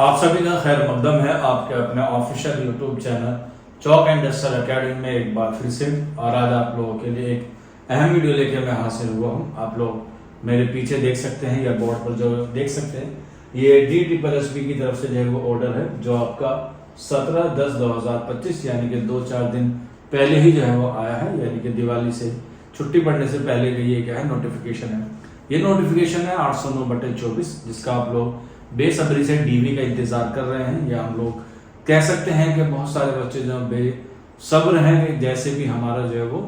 आप सभी का खैर मकदम है आपके अपने official YouTube channel chalk and duster academy में एक बार फिर से। और आज आप लोगों के लिए एक अहम वीडियो लेकर मैं हाजिर हुआ हूँ। आप लोग मेरे पीछे देख सकते हैं या बोर्ड पर जो देख सकते हैं, ये DSSB की तरफ से जो है वो ऑर्डर है जो आपका 17/10/2025 यानी कि 2-4 दिन पहले ही जो है वो आया है, यानी कि दिवाली से छुट्टी पड़ने से पहले का ये क्या है नोटिफिकेशन है। ये नोटिफिकेशन है 809/24 जिसका आप लोग बेसब्री से DV का इंतजार कर रहे हैं, या हम लोग कह सकते हैं कि बहुत सारे बच्चे जो बेसब्र हैं। जैसे भी हमारा जो है वो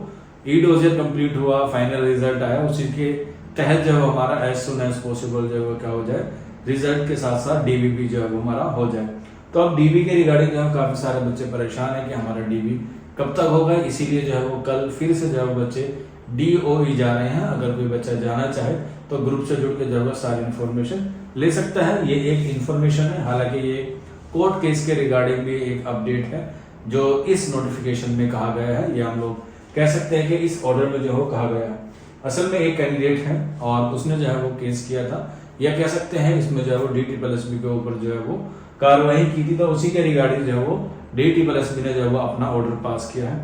E-डोजियर कंप्लीट हुआ, फाइनल रिजल्ट आया, उसी के तहत जो है हमारा एज सुन एज पॉसिबल जो है वो क्या हो जाए, रिजल्ट के साथ साथ DV भी जो है वो हमारा हो जाए। तो अब DV के रिगार्डिंग जो है काफी सारे बच्चे परेशान है कि हमारा DV कब तक होगा, इसीलिए जो है वो कल फिर से जो है वो बच्चे DOE जा रहे हैं। अगर कोई बच्चा जाना चाहे तो ग्रुप से जुड़ के जो है सारी इन्फॉर्मेशन ले सकता है। ये एक इन्फॉर्मेशन है, हालांकि ये कोर्ट केस के रिगार्डिंग भी एक अपडेट है जो इस नोटिफिकेशन में कहा गया है, या हम लोग कह सकते हैं कि इस ऑर्डर में जो हो कहा गया है। असल में एक कैंडिडेट है और उसने जो है वो केस किया था, या कह सकते हैं इसमें जो है वो DSSB के ऊपर जो है वो कार्रवाई की थी, तो उसी के रिगार्डिंग जो है वो DSSB ने जो है वो अपना ऑर्डर पास किया है।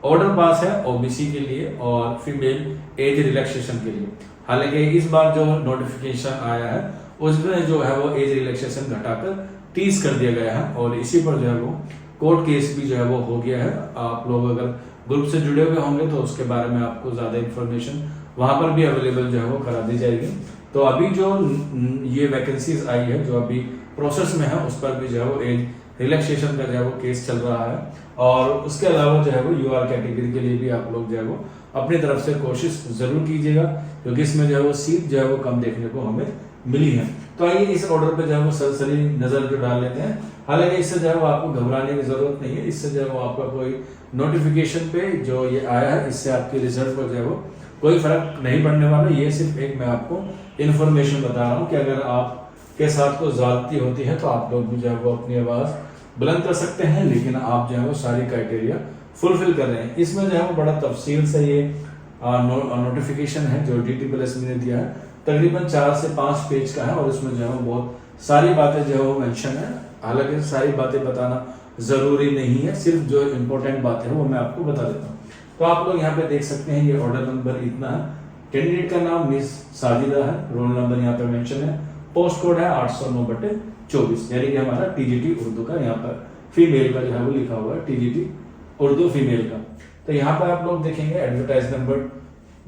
ऑर्डर पास है OBC के लिए और फीमेल एज रिलैक्सेशन के लिए। हालांकि इस बार जो नोटिफिकेशन आया है उसमें जो है वो एज रिलैक्सेशन घटाकर 30 कर दिया गया है, और इसी पर जो है वो कोर्ट केस भी जो है वो हो गया है। आप लोग अगर ग्रुप से जुड़े हुए होंगे तो उसके बारे में आपको ज्यादा इन्फॉर्मेशन वहां पर भी अवेलेबल जो है वो करा दी जाएगी। तो अभी जो ये वैकेंसीज आई है जो अभी प्रोसेस में है, उस पर भी जो है वो एज रिलैक्सेशन का जो है वो केस चल रहा है। और उसके अलावा जो है वो UR कैटेगरी के लिए भी आप लोग जो है वो अपनी तरफ से कोशिश जरूर कीजिएगा, क्योंकि इसमें जो है वो सीट जो है वो कम देखने को हमें मिली है। तो आइए इस ऑर्डर पे जो है वो सरसरी नजर जो डाल लेते हैं। हालांकि इससे जो है वो आपको घबराने की जरूरत नहीं है, इससे जो है वो आपका कोई नोटिफिकेशन पे जो ये आया है इससे आपके रिजल्ट पर जो है वो कोई फर्क नहीं पड़ने वाला। ये सिर्फ एक मैं आपको इन्फॉर्मेशन बता रहा हूँ कि अगर आपके साथ कोई ज्यादती होती है तो आप लोग भी जो है वो अपनी आवाज बुलंद कर सकते हैं, लेकिन आप जो है वो सारी क्राइटेरिया फुलफिल कर रहे हैं। इसमें जो है वो बड़ा तफसील से ये नोटिफिकेशन है जो DSSB ने दिया है, तकरीबन 4 से 5 पेज का है, और इसमें जो है वो बहुत सारी बातें जो है वो मेंशन है। हालांकि सारी बातें बताना जरूरी नहीं है, सिर्फ जो इम्पोर्टेंट बातें हैं वो मैं आपको बता देता हूँ। तो आप लोग यहाँ पे देख सकते हैं ये ऑर्डर नंबर इतना है, कैंडिडेट का नाम मिस साजिदा है, रोल नंबर यहाँ पे मेंशन है, पोस्ट कोड है 809/24 यानी कि हमारा TGT उर्दू का यहाँ पर फीमेल का जो है वो लिखा हुआ है, TGT उर्दू फीमेल का। तो यहाँ पर आप लोग देखेंगे एडवर्टाइज नंबर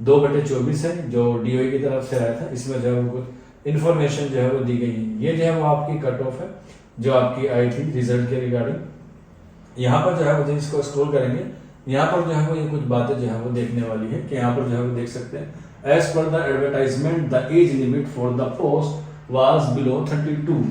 2/24 है जो DOE की तरफ से आया था। इसमें जो है वो कुछ इन्फॉर्मेशन जो है वो दी गई है। ये जो है वो आपकी कट ऑफ है जो आपकी आई थी रिजल्ट के रिगार्डिंग। यहाँ पर जो है वो इसको स्क्रॉल करेंगे, यहाँ पर जो है वो ये कुछ बातें जो है वो देखने वाली है कि यहाँ पर जो है वो देख सकते हैं as per the advertisement the age limit for the post was below 32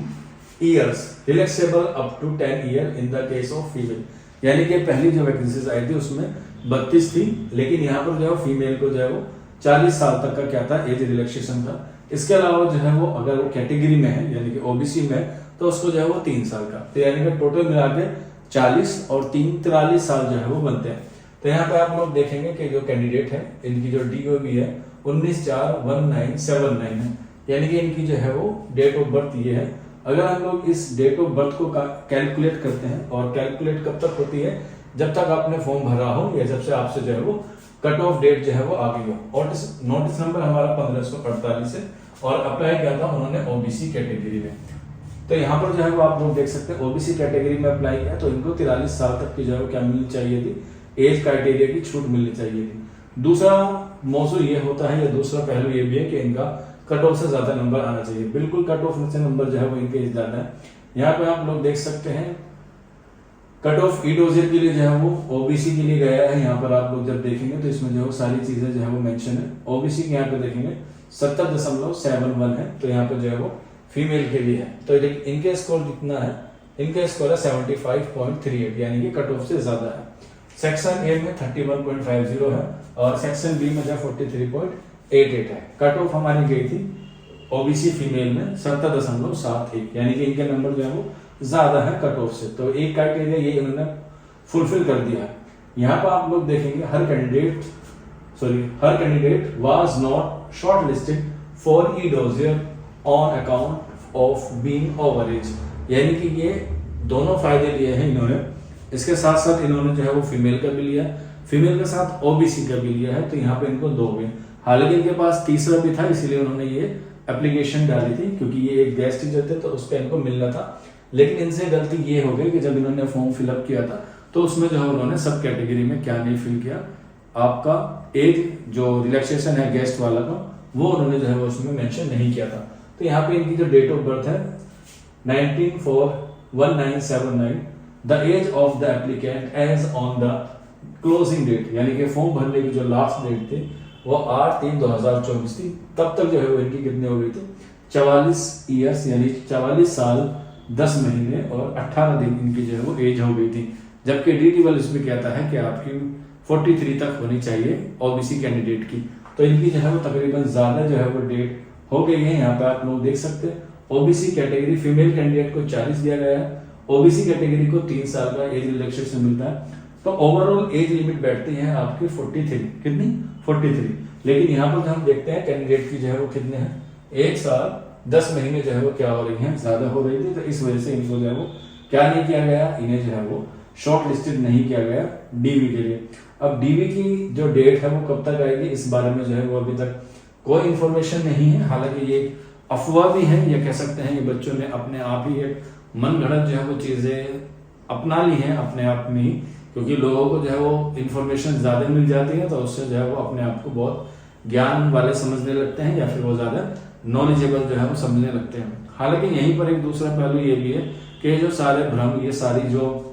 years relaxable up to 10 year in the case of female. यानी कि पहली जो वैकेंसीज आई थी उसमें 32 थी, लेकिन यहाँ पर जो है फीमेल को जो है वो 40 साल तक का क्या था एज रिलैक्सेशन था। इसके अलावा जो है वो अगर वो कैटेगरी में है यानी कि OBC में तो उसको जो है वो 3 साल का, तो यानी कि टोटल मिला के 40 और 3 43 साल जो है वो बनते हैं। तो यहाँ पे आप लोग देखेंगे कि जो कैंडिडेट है इनकी जो DOB है 19/4/1979 है, यानी कि इनकी जो है वो डेट ऑफ बर्थ ये है। अगर हम लोग इस डेट ऑफ बर्थ को कैलकुलेट करते हैं, और कैलकुलेट कब तक होती है, जब तक आपने फॉर्म भरा हो या जब से आपसे जो है वो कट ऑफ डेट जो है वो आ गई हो। और नोटिस नंबर हमारा 1548 है और अप्लाई किया था उन्होंने OBC कैटेगरी में। तो यहाँ पर जो है वो आप लोग देख सकते हैं OBC कैटेगरी में अप्लाई किया तो इनको 43 साल तक की जो है वो क्या मिलनी चाहिए थी, एज क्राइटेरिया की छूट मिलनी चाहिए थी। दूसरा मौजू ये होता है या दूसरा पहलू ये भी है कि इनका कट ऑफ से ज्यादा नंबर आना चाहिए। बिल्कुल कट ऑफ से नंबर जो है वो इनके ज्यादा है। यहाँ पे आप लोग देख सकते हैं कट ऑफ E-डोजियर के लिए जो है वो OBC के लिए गया है। यहाँ पर आप लोग जब देखेंगे तो इसमें जो है सारी चीजें जो है वो मेंशन है। OBC के यहाँ पे देखेंगे 70.71 है, तो यहाँ पे जो है वो फीमेल के लिए है। तो इनके स्कोर कितना है, इनके स्कोर है 75.38 यानी कि कट ऑफ से ज्यादा है। सेक्शन A में 31.50 है और सेक्शन B में जो 43.88 है। कट ऑफ हमारी गई थी OBC फीमेल में 70.71 यानी कि इनके नंबर जो है वो ज्यादा है कट ऑफ से, तो एक क्राइटेरिया ये इन्होंने फुलफिल कर दिया है। यहाँ पर आप लोग देखेंगे हर candidate was not shortlisted for e-dossier on account of being over age, यानी कि ये दोनों फायदे लिए हैं इन्होंने। इसके साथ साथ इन्होंने जो है वो फीमेल का भी लिया, फीमेल के साथ ओबीसी का भी लिया है, तो यहाँ पे इनको 2 हुए। हालांकि इनके पास तीसरा भी था, इसीलिए उन्होंने ये एप्लीकेशन डाली थी, क्योंकि ये एक गेस्ट टीचर थे तो उस पर इनको मिलना था। लेकिन इनसे गलती ये हो गई कि जब इन्होंने फॉर्म फिलअप किया था तो उसमें जो है उन्होंने सब कैटेगरी में क्या नहीं फिल किया, आपका एज जो रिलैक्सेशन है गेस्ट वाला का, वो उन्होंने जो है वो उसमें मेंशन नहीं किया था। तो यहाँ पे इनकी जो डेट ऑफ बर्थ है 19/4/1979, the age of the applicant as on the closing date, यानी कि फॉर्म भरने की जो लास्ट डेट थी वो 8/3/2024 थी। तब तक जो है वो इनकी कितनी हो गई थी, 44 ईयर्स, यानी 44 साल 10 महीने और 18 दिन इनकी जो है वो एज हो गई थी। जबकि डी टेबल इसमें कहता है कि आपकी 43 तक होनी चाहिए ओबीसी कैंडिडेट की। तो इनकी जो है वो तकरीबन ज्यादा जो है वो डेट हो गई है। यहाँ पे आप लोग देख सकते हैं ओबीसी कैटेगरी फीमेल कैंडिडेट को 40 दिया गया है, ओबीसी कैटेगरी को 3 साल का एज रिलैक्सेशन मिलता है। तो ओवरऑल एज लिमिट बैठती है आपकी 43, कितनी 43। लेकिन यहाँ पर हम देखते हैं कैंडिडेट की जो है वो कितने हैं, 1 साल 10 महीने जो है वो क्या हो रही है, ज्यादा हो रही थी। तो इस वजह से इनको जो है वो क्या नहीं किया गया, इन्हें जो है वो शॉर्ट लिस्टेड नहीं किया गया डीवी के लिए। अब डीवी की जो डेट है वो कब तक आएगी, इस बारे में जो है वो अभी तक कोई इंफॉर्मेशन नहीं है। हालांकि ये अफवाह भी है, ये कह सकते हैं कि बच्चों ने अपने आप ही एक मन गढ़ंत जो है वो चीजें अपना ली हैं अपने आप में ही, क्योंकि लोगों को जो है वो इंफॉर्मेशन ज्यादा मिल जाती है तो उससे जो है वो अपने आप को बहुत ज्ञान वाले समझने लगते हैं या फिर वो ज्यादा नॉलेजेबल जो है वो समझने लगते हैं। हालांकि यहीं पर एक दूसरा पहलू ये भी है कि जो सारे भ्रम, ये सारी जो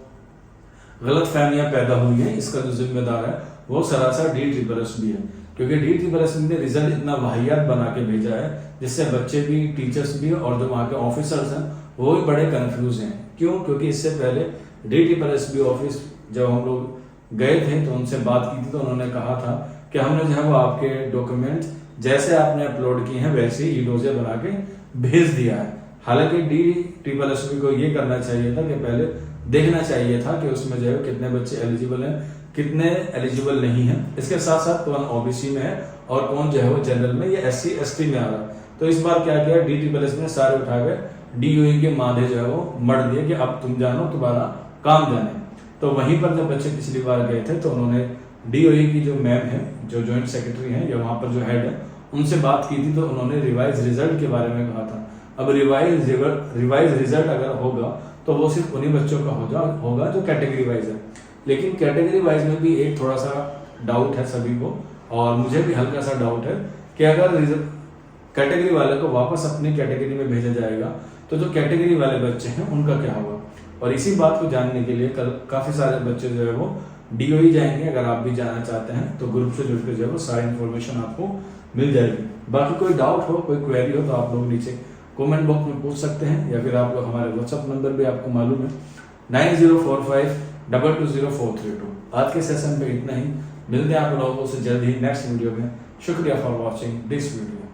गलत फहमियां पैदा हुई है, इसका जो जिम्मेदार है वो सरासर DSSS भी है, क्योंकि DSSS ने रिजल्ट इतना वाहियात बना के भेजा है जिससे बच्चे भी, टीचर्स भी और जो वहाँ के ऑफिसर्स हैं वो भी बड़े कंफ्यूज हैं। क्यों? क्योंकि इससे पहले DSSS भी ऑफिस जब हम लोग गए थे तो उनसे बात की थी तो उन्होंने कहा था कि हमने जो है वो आपके डॉक्यूमेंट जैसे आपने अपलोड किए हैं वैसे ही डोजे बना के भेज दिया है। हालांकि DSSS को ये करना चाहिए था कि पहले देखना चाहिए था कि उसमें जो है कितने बच्चे एलिजिबल हैं, कितने एलिजिबल नहीं हैं। इसके साथ साथ कौन ओबीसी में है और कौन जो है वो जनरल में या SC ST में आ रहा है। तो इस बार क्या किया DSSS ने, सारे उठा के DOE के माधे जो है वो मर दिए कि अब तुम जानो, तुम्हारा काम जाने। तो वहीं पर जब बच्चे पिछली बार गए थे तो उन्होंने DOE की जो मैम है, जो ज्वाइंट सेक्रेटरी है या वहां पर जो हेड है, उनसे बात की थी तो उन्होंने रिवाइज रिजल्ट के बारे में कहा था। अब रिवाइज रिजल्ट अगर होगा तो वो सिर्फ उन्हीं बच्चों का होगा जो कैटेगरी वाइज है। लेकिन कैटेगरी वाइज में भी एक थोड़ा सा डाउट है सभी को, और मुझे भी हल्का सा डाउट है कि अगर कैटेगरी वाले को वापस अपनी कैटेगरी में भेजा जाएगा तो जो कैटेगरी वाले बच्चे हैं उनका क्या होगा। और इसी बात को जानने के लिए कल काफी सारे बच्चे जो है वो DOE जाएंगे। अगर आप भी जाना चाहते हैं तो ग्रुप से जुड़कर जो है वो सारी इन्फॉर्मेशन आपको मिल जाएगी। बाकी कोई डाउट हो, कोई क्वेरी हो तो आप लोग नीचे कमेंट बॉक्स में पूछ सकते हैं, या फिर आप लोग हमारे व्हाट्सएप नंबर भी आपको मालूम है 9045220432। आज के सेशन पे इतना ही, मिलते हैं आप लोगों से जल्द ही नेक्स्ट वीडियो में। शुक्रिया फॉर वॉचिंग दिस वीडियो।